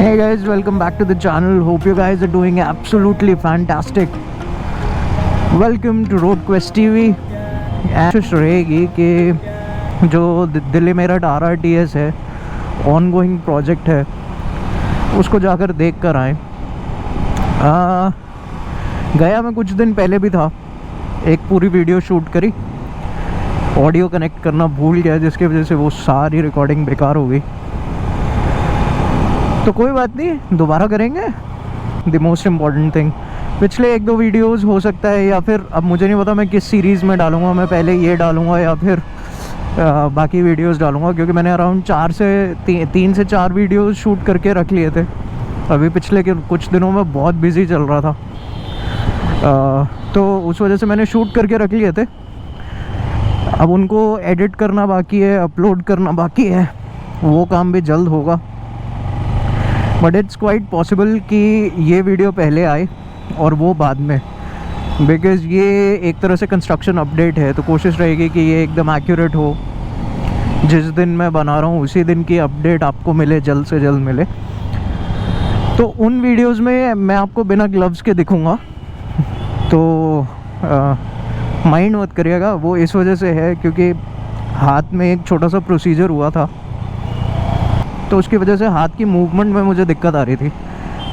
Hey guys, welcome back to the channel. Hope you guys are doing absolutely fantastic. Welcome to Road Quest TV. कोशिश रहेगी कि जो Delhi Meerut RRTS है, ongoing project है, उसको जाकर देख कर आएँ। गया मैं कुछ दिन पहले भी था, एक पूरी वीडियो शूट करी, ऑडियो कनेक्ट करना भूल गया जिसकी वजह से वो सारी रिकॉर्डिंग बेकार हो गई। तो कोई बात नहीं, दोबारा करेंगे। द मोस्ट इम्पॉर्टेंट थिंग, पिछले एक दो वीडियोस हो सकता है, या फिर अब मुझे नहीं पता मैं किस सीरीज़ में डालूँगा, मैं पहले ये डालूँगा या फिर बाकी वीडियोस डालूँगा, क्योंकि मैंने अराउंड 3 से 4 वीडियोस शूट करके रख लिए थे। अभी पिछले के कुछ दिनों में बहुत बिजी चल रहा था, तो उस वजह से मैंने शूट करके रख लिए थे। अब उनको एडिट करना बाकी है, अपलोड करना बाकी है, वो काम भी जल्द होगा। बट इट्स क्वाइट पॉसिबल कि ये वीडियो पहले आए और वो बाद में, बिकॉज़ ये एक तरह से कंस्ट्रक्शन अपडेट है, तो कोशिश रहेगी कि ये एकदम एक्यूरेट हो। जिस दिन मैं बना रहा हूँ उसी दिन की अपडेट आपको मिले, जल्द से जल्द मिले। तो उन वीडियोस में मैं आपको बिना ग्लव्स के दिखूँगा, तो माइंड मत करिएगा। वो इस वजह से है क्योंकि हाथ में एक छोटा सा प्रोसीजर हुआ था, तो उसकी वजह से हाथ की मूवमेंट में मुझे दिक्कत आ रही थी,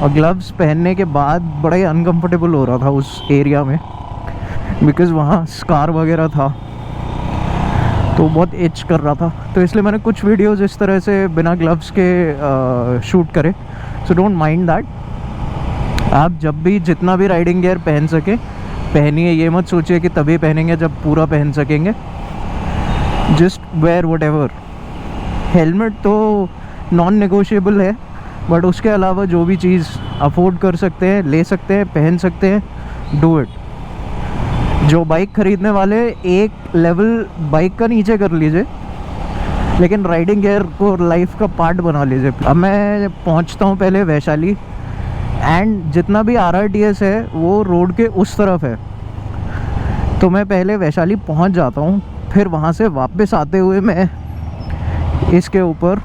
और ग्लव्स पहनने के बाद बड़ा ही अनकंफर्टेबल हो रहा था उस एरिया में, बिकॉज़ वहाँ स्कार वगैरह था, तो बहुत इच कर रहा था। तो इसलिए मैंने कुछ वीडियोस इस तरह से बिना ग्लव्स के शूट करे। So don't mind that. आप जब भी जितना भी राइडिंग गियर पहन सके पहनिए, ये मत सोचिए कि तभी पहनेंगे जब पूरा पहन सकेंगे। Just wear whatever. हेलमेट तो नॉन नेगोशिएबल है, बट उसके अलावा जो भी चीज़ अफोर्ड कर सकते हैं, ले सकते हैं, पहन सकते हैं, डू इट। जो बाइक ख़रीदने वाले एक लेवल बाइक का नीचे कर लीजिए, लेकिन राइडिंग गियर को लाइफ का पार्ट बना लीजिए। अब मैं पहुंचता हूं पहले वैशाली, एंड जितना भी RRTS है वो रोड के उस तरफ है, तो मैं पहले वैशाली पहुंच जाता हूं, फिर वहां से वापस आते हुए मैं इसके ऊपर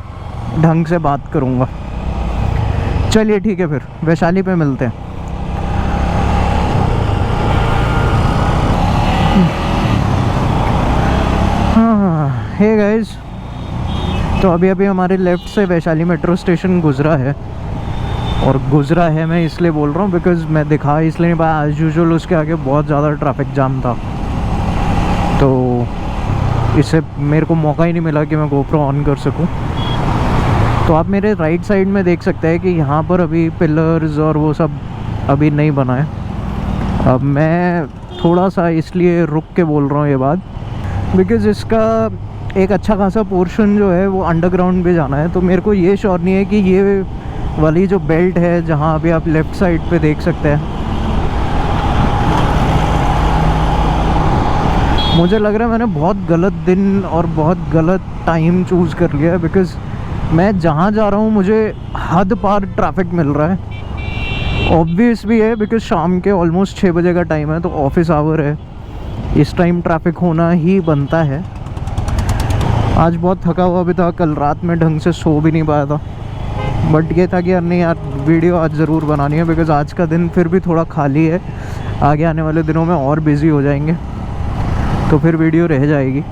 ढंग से बात करूंगा। चलिए ठीक है, फिर वैशाली पे मिलते हैं। हाँ, हे गाइस, तो अभी हमारे लेफ़्ट से वैशाली मेट्रो स्टेशन गुजरा है, और गुजरा है मैं इसलिए बोल रहा हूँ बिकॉज़ मैं दिखा इसलिए नहीं पाया। एज़ यूजुअल उसके आगे बहुत ज़्यादा ट्रैफिक जाम था, तो इससे मेरे को मौका ही नहीं मिला कि मैं GoPro ऑन कर सकूं। तो आप मेरे राइट साइड में देख सकते हैं कि यहाँ पर अभी पिलर्स और वो सब अभी नहीं बना है। अब मैं थोड़ा सा इसलिए रुक के बोल रहा हूँ ये बात, बिकॉज़ इसका एक अच्छा खासा पोर्शन जो है वो अंडरग्राउंड भी जाना है, तो मेरे को ये श्योर नहीं है कि ये वाली जो बेल्ट है जहाँ अभी आप लेफ़्ट साइड पे देख सकते हैं, मुझे लग रहा है मैंने बहुत गलत दिन और बहुत गलत टाइम चूज़ कर लिया है, बिकॉज़ मैं जहाँ जा रहा हूँ मुझे हद पार ट्रैफिक मिल रहा है। ऑब्वियस भी है बिकॉज़ शाम के ऑलमोस्ट 6 बजे का टाइम है, तो ऑफिस आवर है, इस टाइम ट्रैफिक होना ही बनता है। आज बहुत थका हुआ भी था, कल रात में ढंग से सो भी नहीं पाया था, बट ये था कि यार नहीं यार, वीडियो आज ज़रूर बनानी है, बिकॉज़ आज का दिन फिर भी थोड़ा खाली है। आगे आने वाले दिनों में और बिज़ी हो जाएंगे, तो फिर वीडियो रह जाएगी।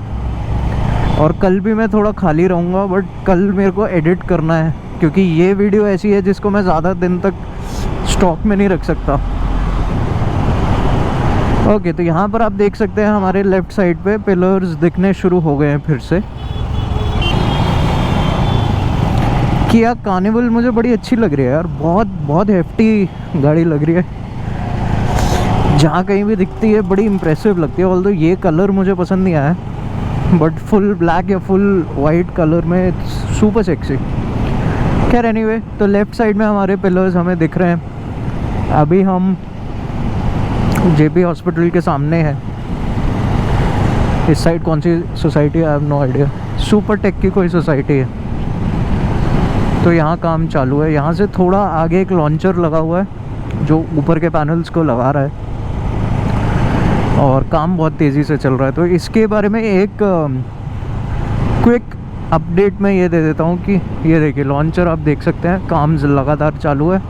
और कल भी मैं थोड़ा खाली रहूँगा, बट कल मेरे को एडिट करना है, क्योंकि ये वीडियो ऐसी है जिसको मैं ज़्यादा दिन तक स्टॉक में नहीं रख सकता। ओके, तो यहाँ पर आप देख सकते हैं हमारे लेफ़्ट साइड पे पिलर्स दिखने शुरू हो गए हैं फिर से। किया कार्निवल मुझे बड़ी अच्छी लग रही है यार, बहुत हेफ्टी गाड़ी लग रही है। जहाँ कहीं भी दिखती है बड़ी इम्प्रेसिव लगती है। ऑल्दो ये कलर मुझे पसंद नहीं आया, बट फुल ब्लैक या फुल वाइट कलर में सुपर सेक्सी। खैर एनीवे, तो लेफ़्ट साइड में हमारे पिलर्स हमें दिख रहे हैं। अभी हम JP हॉस्पिटल के सामने हैं। इस साइड कौन सी सोसाइटी है, I have no idea. Supertech की कोई सोसाइटी है, तो यहाँ काम चालू है। यहाँ से थोड़ा आगे एक लॉन्चर लगा हुआ है जो ऊपर के पैनल्स को लगा रहा है, और काम बहुत तेज़ी से चल रहा है। तो इसके बारे में एक क्विक अपडेट में ये दे देता हूँ कि ये देखिए लॉन्चर आप देख सकते हैं, काम्स लगातार चालू है।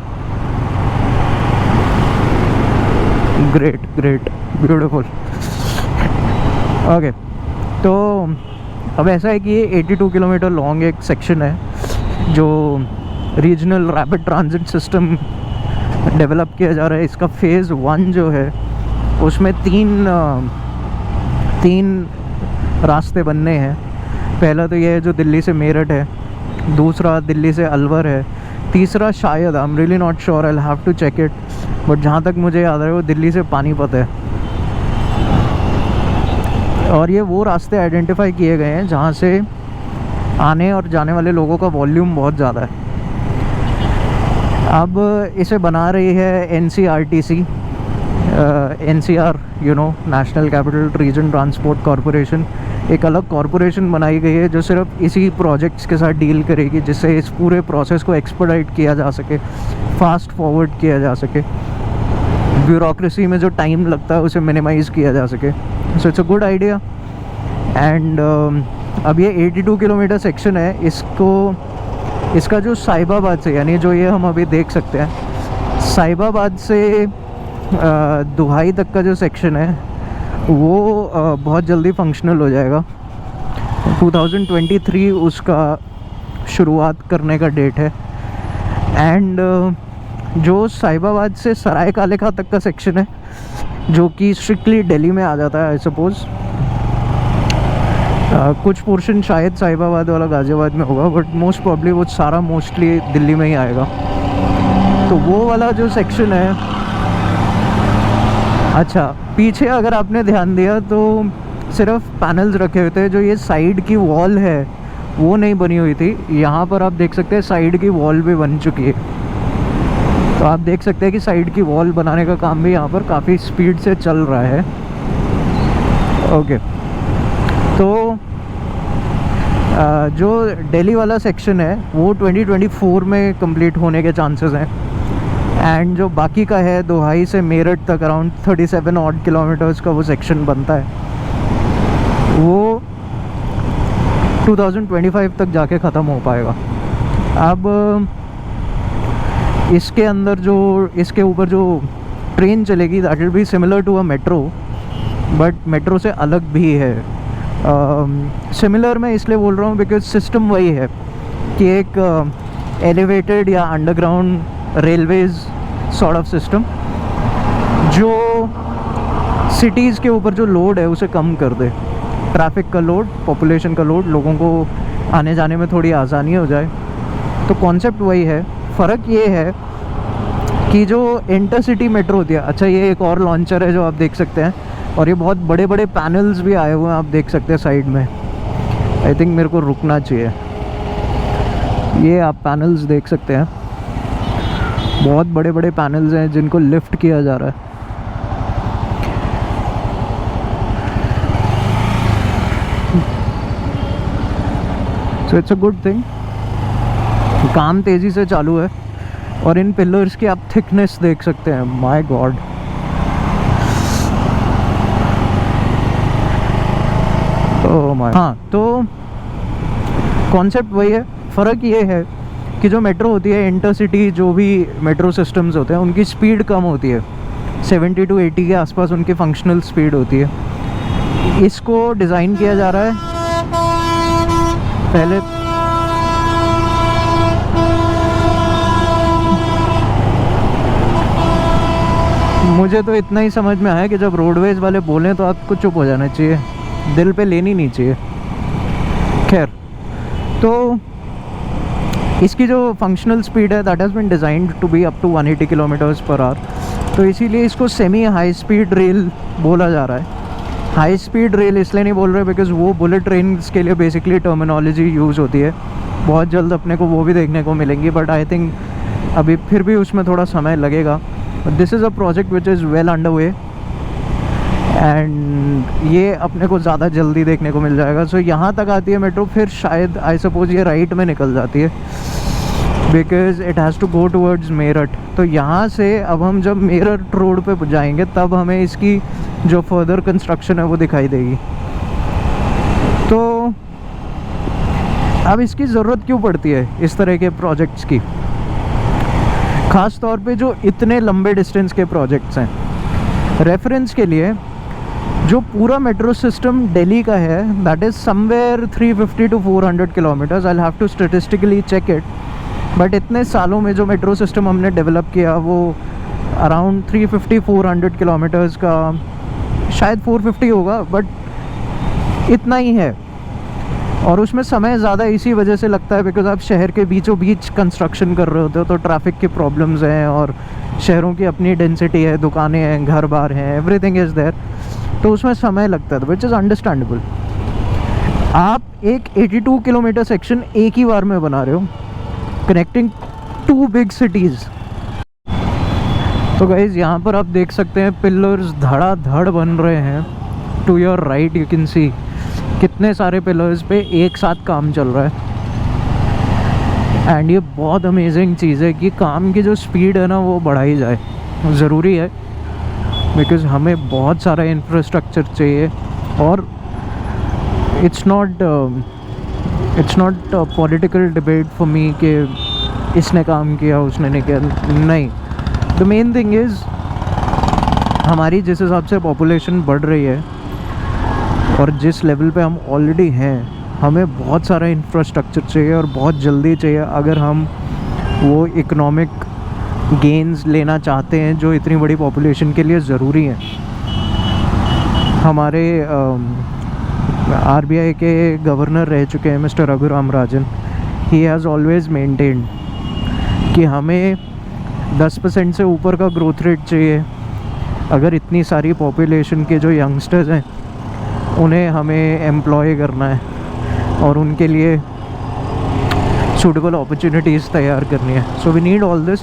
Great great beautiful. ओके, तो अब ऐसा है कि ये 82 किलोमीटर लॉन्ग एक सेक्शन है जो regional rapid transit system develop किया जा रहा है। इसका फेज़ 1 जो है उसमें तीन रास्ते बनने हैं। पहला तो ये है जो दिल्ली से मेरठ है, दूसरा दिल्ली से अलवर है, तीसरा शायद I am really not sure, I have to check it, but जहाँ तक मुझे याद है वो दिल्ली से पानीपत है। और ये वो रास्ते आइडेंटिफाई किए गए हैं जहाँ से आने और जाने वाले लोगों का वॉल्यूम बहुत ज़्यादा है। अब इसे बना रही है NCRTC, NCR national capital region transport corporation. एक अलग कॉरपोरेशन बनाई गई है जो सिर्फ इसी प्रोजेक्ट्स के साथ डील करेगी, जिससे इस पूरे प्रोसेस को एक्सपर्टाइट किया जा सके, फास्ट फॉरवर्ड किया जा सके, ब्यूरोक्रेसी में जो टाइम लगता है उसे मिनिमाइज़ किया जा सके। So it's a good idea. And अब ये 82 किलोमीटर सेक्शन है, इसका जो साहिबाबाद से, यानी जो ये हम अभी देख सकते हैं, साहिबाबाद से दुहाई तक का जो सेक्शन है वो बहुत जल्दी फंक्शनल हो जाएगा। 2023 उसका शुरुआत करने का डेट है। एंड जो साहिबाबाद से सराय काले खां तक का सेक्शन है जो कि स्ट्रिक्टली दिल्ली में आ जाता है, आई सपोज़ कुछ पोर्शन शायद साहिबाबाद वाला गाज़ियाबाद में होगा, बट मोस्ट प्रॉब्ली वो सारा मोस्टली दिल्ली में ही आएगा। तो वो वाला जो सेक्शन है, अच्छा पीछे अगर आपने ध्यान दिया तो सिर्फ पैनल्स रखे हुए थे, जो ये साइड की वॉल है वो नहीं बनी हुई थी। यहाँ पर आप देख सकते हैं साइड की वॉल भी बन चुकी है। तो आप देख सकते हैं कि साइड की वॉल बनाने का काम भी यहाँ पर काफ़ी स्पीड से चल रहा है। ओके, तो जो दिल्ली वाला सेक्शन है वो 2024 में कंप्लीट होने के चांसेस हैं। एंड जो बाकी का है दुहाई से मेरठ तक अराउंड 37 ऑड किलोमीटर्स का वो सेक्शन बनता है, वो 2025 तक जाके ख़त्म हो पाएगा। अब इसके अंदर जो इसके ऊपर जो ट्रेन चलेगी that will be similar to a metro, but metro से अलग भी है। सिमिलर मैं इसलिए बोल रहा हूँ बिकॉज सिस्टम वही है कि एक एलिवेटेड या underground Railways sort of system जो सिटीज़ के ऊपर जो लोड है उसे कम कर दे, ट्रैफिक का लोड, पॉपुलेशन का लोड, लोगों को आने जाने में थोड़ी आसानी हो जाए। तो कॉन्सेप्ट वही है। फ़र्क ये है कि जो इंटरसिटी मेट्रो होती है, अच्छा ये एक और लॉन्चर है जो आप देख सकते हैं, और ये बहुत बड़े बड़े पैनल्स भी आए हुए हैं, आप देख सकते हैं साइड में। आई थिंक मेरे को रुकना चाहिए। ये आप पैनल्स देख सकते हैं, बहुत बड़े बड़े पैनल्स हैं जिनको लिफ्ट किया जा रहा है। So it's a good thing. काम तेज़ी से चालू है और इन पिलर्स की आप थिकनेस देख सकते हैं, माय गॉड। Oh my. हाँ, तो कॉन्सेप्ट वही है। फ़र्क ये है कि जो मेट्रो होती है, इंटरसिटी जो भी मेट्रो सिस्टम्स होते हैं उनकी स्पीड कम होती है, 70 to 80 के आसपास उनकी फंक्शनल स्पीड होती है। इसको डिज़ाइन किया जा रहा है पहले मुझे तो इतना ही समझ में आया कि जब रोडवेज वाले बोलें तो आपको चुप हो जाना चाहिए, दिल पे लेनी नहीं चाहिए। खैर, तो इसकी जो फंक्शनल स्पीड है that has been designed to be up to 180 kilometres per hour, तो इसीलिए इसको सेमी हाई स्पीड रेल बोला जा रहा है। हाई स्पीड रेल इसलिए नहीं बोल रहे बिकॉज वो बुलेट ट्रेन के लिए बेसिकली टर्मिनोलॉजी यूज़ होती है। बहुत जल्द अपने को वो भी देखने को मिलेंगी, बट आई थिंक अभी फिर भी उसमें थोड़ा समय लगेगा। This is a project which is well under way and ये अपने को ज़्यादा जल्दी देखने को मिल जाएगा। सो यहाँ तक आती है मेट्रो, फिर शायद आई सपोज ये राइट में निकल जाती है because it has to go towards Meerut. तो यहाँ से अब हम जब मेरठ रोड पे जाएंगे तब हमें इसकी जो फर्दर कंस्ट्रक्शन है वो दिखाई देगी। तो अब इसकी ज़रूरत क्यों पड़ती है इस तरह के प्रोजेक्ट्स की, ख़ास तौर पे जो इतने लंबे डिस्टेंस के प्रोजेक्ट्स हैं। रेफरेंस के लिए जो पूरा मेट्रो सिस्टम दिल्ली का है that is somewhere 350 to 400 kilometres. I have to statistically check it, but इतने सालों में जो मेट्रो सिस्टम हमने डेवलप किया वो अराउंड 350-400 किलोमीटर्स का, शायद 450 होगा, बट इतना ही है। और उसमें समय ज़्यादा इसी वजह से लगता है बिकॉज आप शहर के बीचों बीच कंस्ट्रक्शन कर रहे होते हो, तो ट्रैफिक की प्रॉब्लम्स हैं और शहरों की अपनी डेंसिटी है, दुकानें हैं, घर बार हैं, एवरीथिंग इज़ देयर, तो उसमें समय लगता है, विच इज़ अंडरस्टैंडेबल। आप एक 82 किलोमीटर सेक्शन एक ही बार में बना रहे हो, कनेक्टिंग 2 बिग सिटीज़। तो गाइज़ यहाँ पर आप देख सकते हैं पिलर्स धड़ाधड़ बन रहे हैं। To your right you can see कितने सारे पिलर्स पे एक साथ काम चल रहा है। एंड ये बहुत अमेजिंग चीज़ है कि काम की जो स्पीड है ना वो बढ़ाई जाए, ज़रूरी है बिकॉज़ हमें बहुत सारा इंफ्रास्ट्रक्चर चाहिए। और it's not political debate for me कि इसने काम किया उसने नहीं किया, नहीं। द मेन थिंग इज़ हमारी जिस हिसाब से पॉपुलेशन बढ़ रही है और जिस लेवल पे हम ऑलरेडी हैं, हमें बहुत सारा इंफ्रास्ट्रक्चर चाहिए और बहुत जल्दी चाहिए अगर हम वो इकोनॉमिक गेन्स लेना चाहते हैं जो इतनी बड़ी पॉपुलेशन के लिए ज़रूरी हैं। हमारे आरबीआई के गवर्नर रह चुके हैं mister Raghuram Rajan, he has always maintained कि हमें 10% से ऊपर का ग्रोथ रेट चाहिए अगर इतनी सारी पॉपुलेशन के जो यंगस्टर्स हैं उन्हें हमें एम्प्लॉय करना है और उनके लिए सूटेबल अपॉर्चुनिटीज़ तैयार करनी है। So we need all this.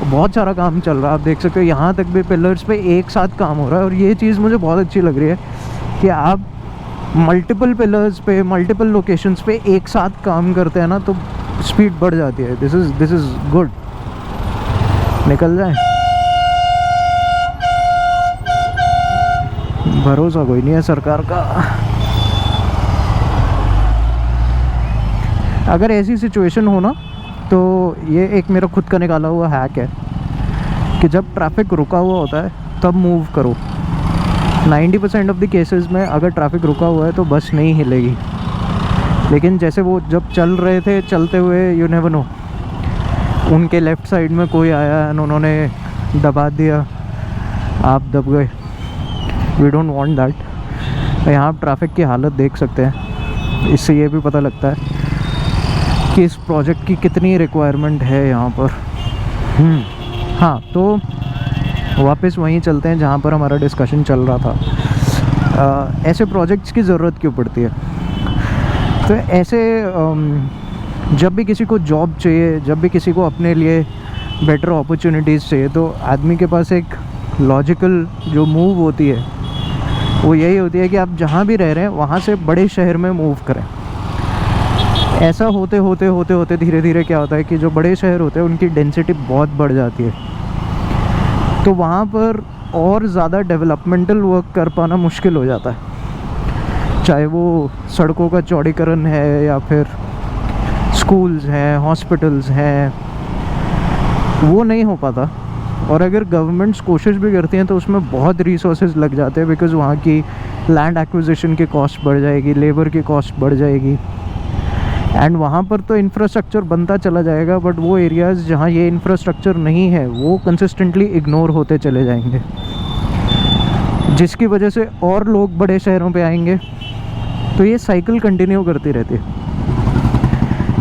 बहुत सारा काम चल रहा है, आप देख सकते हो यहाँ तक भी पिलर्स पे एक साथ काम हो रहा है। और ये चीज़ मुझे बहुत अच्छी लग रही है कि आप मल्टीपल पिलर्स पे, मल्टीपल लोकेशंस पे एक साथ काम करते हैं ना, तो स्पीड बढ़ जाती है। This is good. निकल जाए, भरोसा कोई नहीं है सरकार का। अगर ऐसी सिचुएशन हो ना, तो ये एक मेरा खुद का निकाला हुआ हैक है कि जब ट्रैफिक रुका हुआ होता है तब मूव करो। 90% ऑफ द केसेस में अगर ट्रैफिक रुका हुआ है तो बस नहीं हिलेगी, लेकिन जैसे वो जब चल रहे थे, चलते हुए, यू नेवर नो, उनके लेफ़्ट साइड में कोई आया एंड उन्होंने दबा दिया, आप दब गए। We don't want that. यहाँ आप ट्रैफिक की हालत देख सकते हैं, इससे ये भी पता लगता है कि इस प्रोजेक्ट की कितनी रिक्वायरमेंट है यहाँ पर। हाँ, तो वापस वहीं चलते हैं जहाँ पर हमारा डिस्कशन चल रहा था। ऐसे प्रोजेक्ट्स की ज़रूरत क्यों पड़ती है? तो ऐसे जब भी किसी को जॉब चाहिए, जब भी किसी को अपने लिए बेटर अपॉर्चुनिटीज़ चाहिए, तो आदमी के पास एक लॉजिकल जो मूव होती है वो यही होती है कि आप जहाँ भी रह रहे हैं वहाँ से बड़े शहर में मूव करें। ऐसा होते होते धीरे धीरे क्या होता है कि जो बड़े शहर होते हैं उनकी डेंसिटी बहुत बढ़ जाती है, तो वहाँ पर और ज़्यादा डेवलपमेंटल वर्क कर पाना मुश्किल हो जाता है। चाहे वो सड़कों का चौड़ीकरण है या फिर स्कूल्स हैं, हॉस्पिटल्स हैं, वो नहीं हो पाता। और अगर गवर्नमेंट्स कोशिश भी करती हैं तो उसमें बहुत रिसोर्सेज लग जाते हैं, बिकॉज़ वहाँ की लैंड एक्विजिशन की कॉस्ट बढ़ जाएगी, लेबर की कॉस्ट बढ़ जाएगी, एंड वहाँ पर तो इंफ्रास्ट्रक्चर बनता चला जाएगा, बट वो एरियाज़ जहाँ ये इंफ्रास्ट्रक्चर नहीं है वो कंसिस्टेंटली इग्नोर होते चले जाएंगे, जिसकी वजह से और लोग बड़े शहरों पे आएंगे। तो ये साइकिल कंटिन्यू करती रहती है।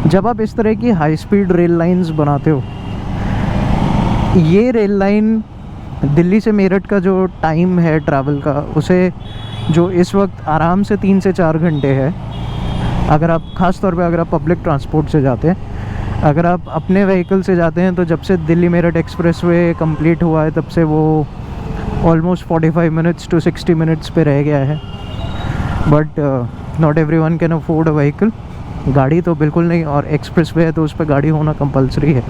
जब आप इस तरह की हाई स्पीड रेल लाइंस बनाते हो, ये रेल लाइन दिल्ली से मेरठ का जो टाइम है ट्रैवल का, उसे जो इस वक्त आराम से 3 से 4 घंटे है, अगर आप ख़ास तौर पे अगर आप पब्लिक ट्रांसपोर्ट से जाते हैं, अगर आप अपने व्हीकल से जाते हैं, तो जब से दिल्ली मेरठ एक्सप्रेसवे कंप्लीट हुआ है तब से वो ऑलमोस्ट 45 मिनट्स टू 60 मिनट्स पे रह गया है। But not everyone can afford a vehicle. गाड़ी तो बिल्कुल नहीं, और एक्सप्रेसवे है तो उस पर गाड़ी होना कंपलसरी है।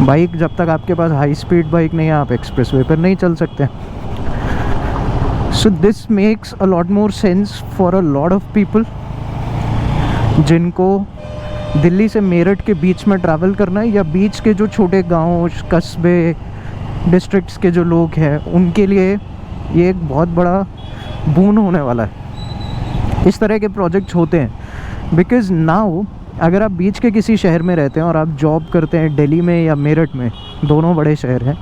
बाइक, जब तक आपके पास हाई स्पीड बाइक नहीं है, आप एक्सप्रेसवे पर नहीं चल सकते। So this makes a lot more sense for a lot of people जिनको दिल्ली से मेरठ के बीच में ट्रैवल करना है, या बीच के जो छोटे गांव, कस्बे, डिस्ट्रिक्ट्स के जो लोग हैं उनके लिए ये एक बहुत बड़ा बून होने वाला है। इस तरह के प्रोजेक्ट्स होते हैं बिकॉज़ नाउ अगर आप बीच के किसी शहर में रहते हैं और आप जॉब करते हैं दिल्ली में या मेरठ में, दोनों बड़े शहर हैं,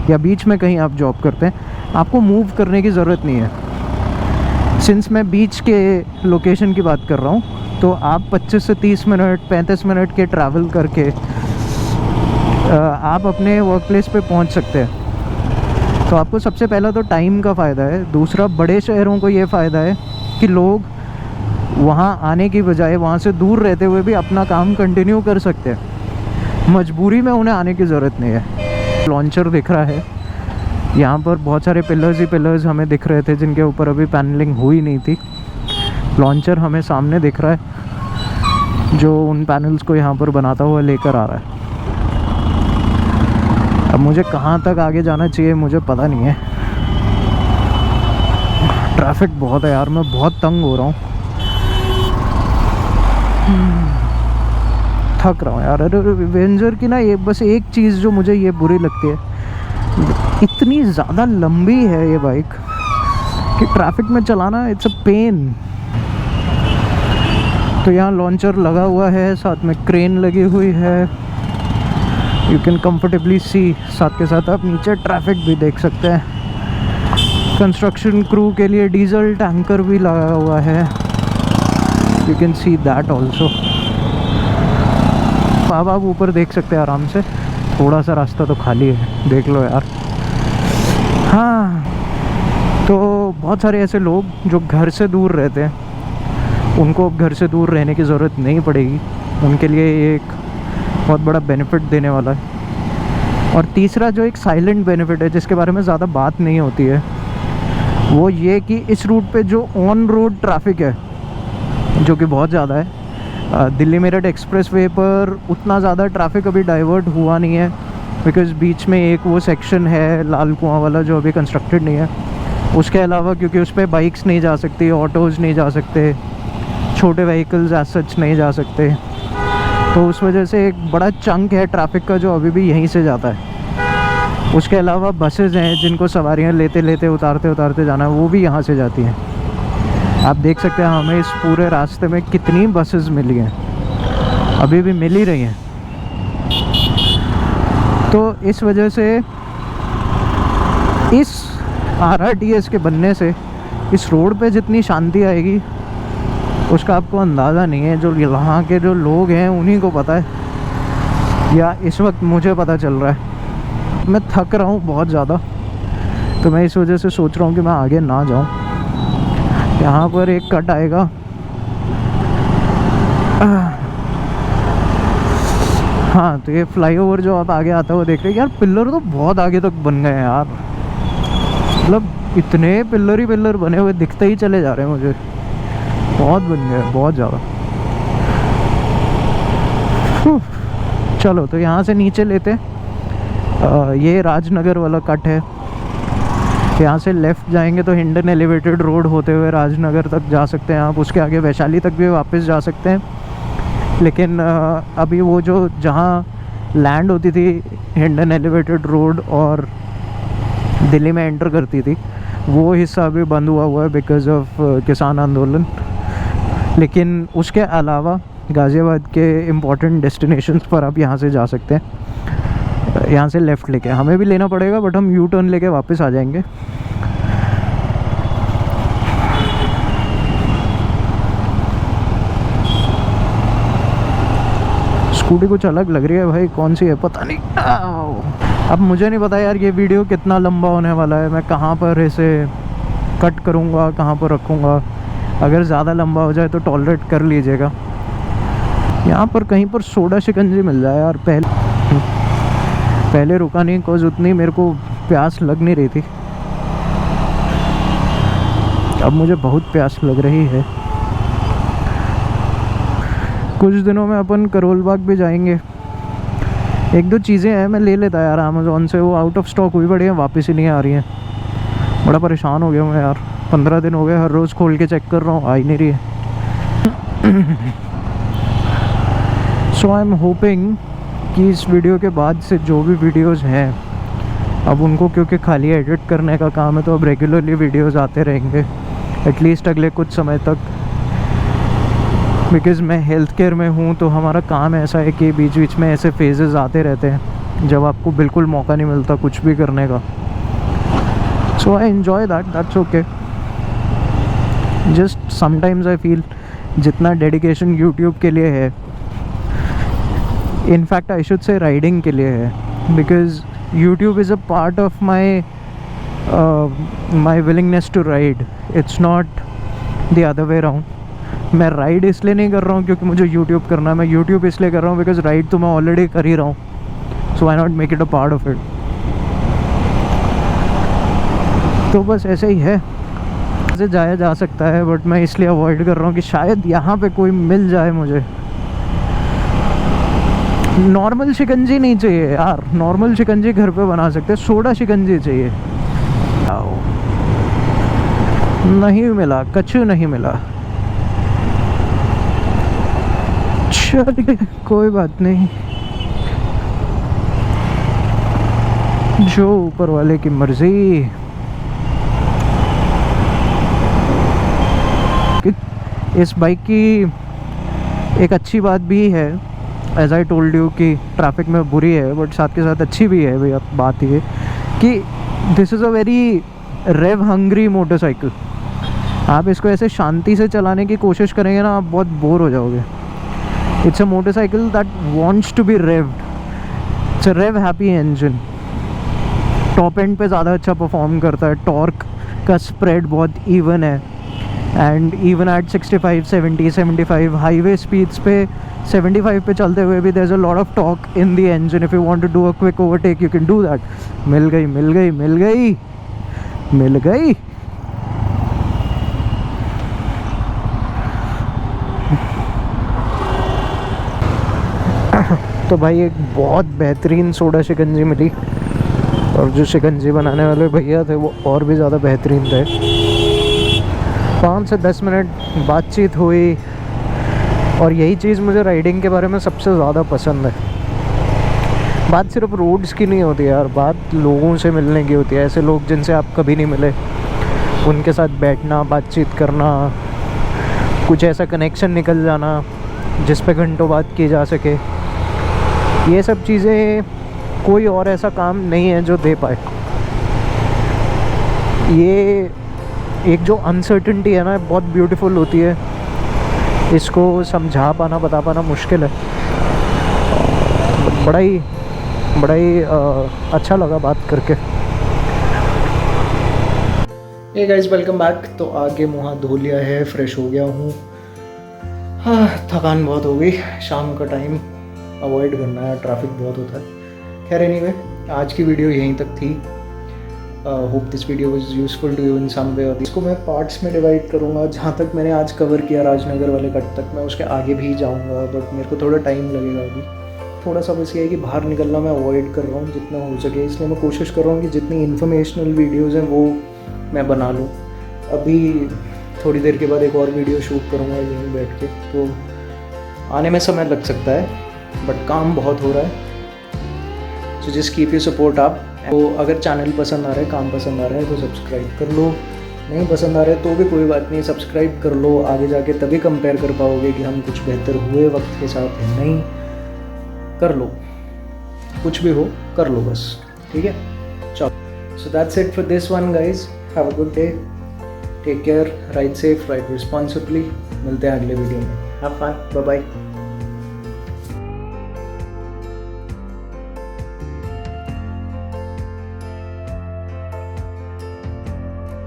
या बीच में कहीं आप जॉब करते हैं, आपको मूव करने की ज़रूरत नहीं है। सिंस मैं बीच के लोकेशन की बात कर रहा हूँ, तो आप 25 से 30 मिनट 35 मिनट के ट्रैवल करके आप अपने वर्क प्लेस पे पहुँच सकते हैं। तो आपको सबसे पहला तो टाइम का फ़ायदा है। दूसरा, बड़े शहरों को ये फ़ायदा है कि लोग वहाँ आने की बजाय वहाँ से दूर रहते हुए भी अपना काम कंटिन्यू कर सकते हैं। मजबूरी में उन्हें आने की ज़रूरत नहीं है। लॉन्चर दिख रहा है यहाँ पर, बहुत सारे पिलर्स ही पिलर्स हमें दिख रहे थे जिनके ऊपर अभी पैनलिंग हुई नहीं थी। लॉन्चर हमें सामने दिख रहा है जो उन पैनल्स को यहाँ पर बनाता हुआ लेकर आ रहा है। अब मुझे कहाँ तक आगे जाना चाहिए मुझे पता नहीं है। ट्रैफिक बहुत है यार, मैं बहुत तंग हो रहा हूँ, थक रहा हूँ यार। अरे वेंजर की ना ये बस एक चीज़ जो मुझे ये बुरी लगती है, इतनी ज़्यादा लंबी है ये बाइक कि ट्रैफिक में चलाना इट्स अ पेन। तो यहाँ लॉन्चर लगा हुआ है, साथ में क्रेन लगी हुई है, यू कैन कंफर्टेबली सी। साथ के साथ आप नीचे ट्रैफिक भी देख सकते हैं। कंस्ट्रक्शन क्रू के लिए डीजल टैंकर भी लगा हुआ है, you can see that also. अब आप ऊपर देख सकते हैं आराम से, थोड़ा सा रास्ता तो खाली है, देख लो यार। हाँ, तो बहुत सारे ऐसे लोग जो घर से दूर रहते हैं, उनको अब घर से दूर रहने की ज़रूरत नहीं पड़ेगी। उनके लिए ये एक बहुत बड़ा बेनिफिट देने वाला है। और तीसरा जो एक साइलेंट बेनिफिट है जिसके बारे में ज़्यादा बात नहीं होती है, वो ये कि इस रूट पे जो ऑन रोड ट्रैफिक है, जो कि बहुत ज़्यादा है, दिल्ली मेरठ एक्सप्रेस वे पर उतना ज़्यादा ट्रैफिक अभी डाइवर्ट हुआ नहीं है बिकॉज़ बीच में एक वो सेक्शन है लाल कुआं वाला जो अभी कंस्ट्रक्टेड नहीं है। उसके अलावा क्योंकि उस पर बाइक्स नहीं जा सकती, ऑटोज़ नहीं जा सकते, छोटे व्हीकल्स एज सच नहीं जा सकते, तो उस वजह से एक बड़ा चंक है ट्रैफिक का जो अभी भी यहीं से जाता है। उसके अलावा बसेज़ हैं जिनको सवारियां लेते लेते उतारते उतारते जाना है, वो भी यहाँ से जाती हैं। आप देख सकते हैं हमें इस पूरे रास्ते में कितनी बसेस मिली हैं, अभी भी मिल ही रही हैं। तो इस वजह से इस RRTS के बनने से इस रोड पे जितनी शांति आएगी उसका आपको अंदाज़ा नहीं है। जो यहाँ के जो लोग हैं उन्हीं को पता है, या इस वक्त मुझे पता चल रहा है। मैं थक रहा हूँ बहुत ज़्यादा, तो मैं इस वजह से सोच रहा हूँ कि मैं आगे ना जाऊँ। यहाँ पर एक कट आएगा, हाँ, तो ये फ्लाईओवर जो आप आगे आता हुआ देख रहे हैं यार, पिलर तो बहुत आगे तक बन गए हैं यार। मतलब इतने पिलर ही पिलर बने हुए दिखते ही चले जा रहे हैं मुझे, बहुत बन गए, बहुत ज़्यादा। चलो, तो यहाँ से नीचे लेते ये राजनगर वाला कट है। यहाँ से लेफ़्ट जाएंगे तो हिंडन एलिवेटेड रोड होते हुए राजनगर तक जा सकते हैं आप। उसके आगे वैशाली तक भी वापस जा सकते हैं, लेकिन अभी वो जो जहाँ लैंड होती थी हिंडन एलिवेटेड रोड और दिल्ली में एंटर करती थी, वो हिस्सा अभी बंद हुआ है बिकॉज़ ऑफ किसान आंदोलन। लेकिन उसके अलावा गाज़ियाबाद के इम्पॉर्टेंट डेस्टिनेशंस पर आप यहाँ से जा सकते हैं। यहाँ से लेफ़्ट लेके हमें भी लेना पड़ेगा, बट हम यू टर्न लेके वापस आ जाएंगे। स्कूटी कुछ अलग लग रही है भाई, कौन सी है पता नहीं। अब मुझे नहीं पता यार ये वीडियो कितना लंबा होने वाला है, मैं कहाँ पर इसे कट करूँगा, कहाँ पर रखूँगा। अगर ज़्यादा लंबा हो जाए तो टॉलरेट कर लीजिएगा। यहाँ पर कहीं पर सोडा शिकंजी मिल जाए यार। पहले रुका नहीं बिकॉज़ उतनी मेरे को प्यास लग नहीं रही थी, अब मुझे बहुत प्यास लग रही है। कुछ दिनों में अपन करोल बाग भी जाएंगे। एक दो चीज़ें हैं मैं ले लेता यार अमेज़ॉन से, वो आउट ऑफ स्टॉक हुई पड़ी हैं, वापस ही नहीं आ रही हैं। बड़ा परेशान हो गया मैं यार, 15 दिन हो गए हर रोज़ खोल के चेक कर रहा हूँ, आ ही नहीं रही है। सो आई एम होपिंग कि इस वीडियो के बाद से जो भी वीडियोस हैं, अब उनको क्योंकि खाली एडिट करने का काम है तो अब रेगुलरली वीडियोस आते रहेंगे एटलीस्ट अगले कुछ समय तक। बिकॉज़ मैं हेल्थ केयर में हूँ तो हमारा काम ऐसा है कि बीच बीच में ऐसे फेजेस आते रहते हैं जब आपको बिल्कुल मौका नहीं मिलता कुछ भी करने का। So I enjoy that's okay. Just sometimes I feel जितना डेडिकेशन यूट्यूब के लिए है, in fact I should say riding के लिए है, because YouTube is a part of my willingness to ride, it's not the other way around. मैं ride इसलिए नहीं कर रहा हूँ क्योंकि मुझे यूट्यूब करना है, मैं यूट्यूब इसलिए कर रहा हूँ बिकॉज राइड तो मैं ऑलरेडी कर ही रहा हूँ, so I not make it a part of it. तो बस ऐसे ही है, ऐसे जाया जा सकता है, बट मैं इसलिए अवॉइड कर रहा हूँ कि शायद यहाँ पे कोई मिल जाए मुझे। नॉर्मल शिकंजी नहीं चाहिए यार, नॉर्मल शिकंजी घर पे बना सकते, सोडा शिकंजी चाहिए। नहीं मिला, कछु नहीं मिला। चलिए कोई बात नहीं, जो ऊपर वाले की मर्जी। इस बाइक की एक अच्छी बात भी है, एज आई टोल्ड यू कि ट्रैफिक में बुरी है बट साथ के साथ अच्छी भी है भैया। बात ये कि this is a very rev hungry motorcycle. आप इसको ऐसे शांति से चलाने की कोशिश करेंगे ना, आप बहुत बोर हो जाओगे। It's a motorcycle that wants to be revved, it's a rev happy engine. Top end पे ज़्यादा अच्छा परफॉर्म करता है, टॉर्क का स्प्रेड बहुत इवन है, and even at 65, 70, 75 highway speeds पे 75 पे चलते हुए भी there is a lot of torque in the engine. If you want to do a quick overtake you can do that. मिल गई मिल गई मिल गई मिल गई। तो भाई एक बहुत बेहतरीन सोडा शिकंजी मिली, और जो शिकंजी बनाने वाले भैया थे वो और भी ज़्यादा बेहतरीन थे। 5 से 10 मिनट बातचीत हुई, और यही चीज़ मुझे राइडिंग के बारे में सबसे ज़्यादा पसंद है। बात सिर्फ रोड्स की नहीं होती यार, बात लोगों से मिलने की होती है। ऐसे लोग जिनसे आप कभी नहीं मिले, उनके साथ बैठना, बातचीत करना, कुछ ऐसा कनेक्शन निकल जाना जिस पे घंटों बात की जा सके। ये सब चीज़ें कोई और ऐसा काम नहीं है जो दे पाए। ये एक जो अनसर्टेनिटी है ना, बहुत ब्यूटीफुल होती है, इसको समझा पाना, बता पाना मुश्किल है। बड़ा ही अच्छा लगा बात करके। Hey guys, welcome back. तो आगे मुँह धो लिया है, फ्रेश हो गया हूँ। हाँ, थकान बहुत हो गई, शाम का टाइम अवॉइड करना है, ट्रैफिक बहुत होता है। खैर एनीवे, आज की वीडियो यहीं तक थी। Hope this video was useful to you in some way. इसको मैं पार्ट्स में डिवाइड करूँगा। जहाँ तक मैंने आज कवर किया राजनगर वाले कट तक, मैं उसके आगे भी जाऊँगा, बट मेरे को थोड़ा टाइम लगेगा अभी। थोड़ा सा बस ये है कि बाहर निकलना मैं अवॉइड कर रहा हूँ जितना हो सके, इसलिए मैं कोशिश कर रहा हूँ कि जितनी इन्फॉर्मेशनल वीडियोज़ हैं वो मैं बना लूँ। अभी थोड़ी देर के बाद एक और वीडियो शूट करूँगा यहीं बैठ के, तो आने में समय लग सकता है, बट काम बहुत हो रहा है। So just keep you support आप। तो अगर चैनल पसंद आ रहा है, काम पसंद आ रहा है तो सब्सक्राइब कर लो, नहीं पसंद आ रहा है तो भी कोई बात नहीं, सब्सक्राइब कर लो। आगे जाके तभी कंपेयर कर पाओगे कि हम कुछ बेहतर हुए वक्त के साथ या नहीं। कर लो, कुछ भी हो कर लो बस, ठीक है। चलो, so that's it for this one guys. Have a good day, take care, ride safe, ride responsibly. मिलते हैं अगले वीडियो में। Have fun, bye bye.